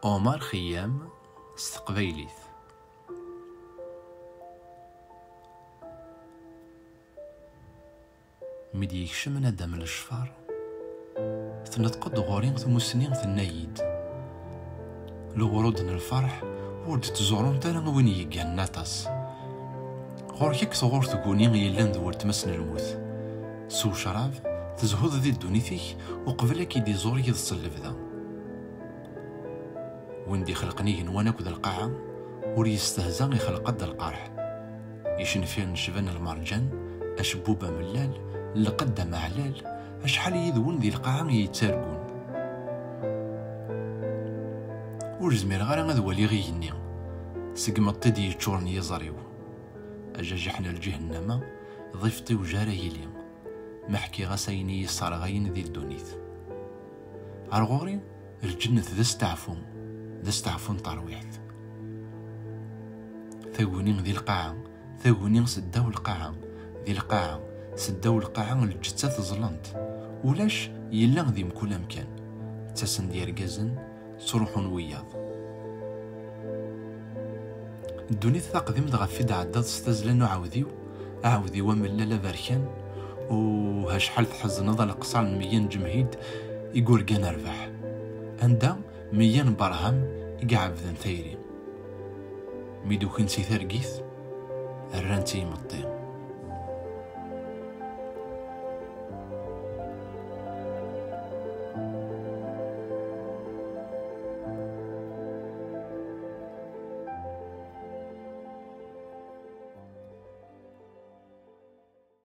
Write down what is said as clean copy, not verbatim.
عمر خيام استقبيليت. ميدي يكشم ندم الشفار تنتقد غورين ثمسنين ثنايد الورود الفرح ورد تزورون تانا وين يقان ناتاس غوركيك ثغور تقوني يلان ذور تمسن الموت سو شراب تزهد ذي الدونيتيك وقبلك يدي زور يتصلف ذا وين دي خلقني وانا كذا القاعة ور يستهزا يخلق قد القرح يشنفين شبان المرجان أشبوبة ملال لقد معلال أشحال يذون ذي القاعة يتسارقون ورزمير غير غاد ولي غيني سقم الطدي يتشورني يزريو أجاجحنا الجهنم ضيفتي وجارة يلي محكي غسيني يصارغين ذي الدونيث عرغوري الجنة ذا استعفون طرويحت ثاقونين ذي القاعة ثاقونين سداو القاعة ذي القاعة سداو القاعة الجثة تظلنت ولاش يلا ذي مكل مكان تسن ديال قازن صروح وياض الدنيا تقدم غفيد عداد استزلان عاوذيو من لالا بركان وهاش حال تحزن ذا القصار 100 جمهيد يقول كان ربح عندها 100 برهم يقعب ذن ثيري ميدو كنسي ثرقيث الرانتي مطين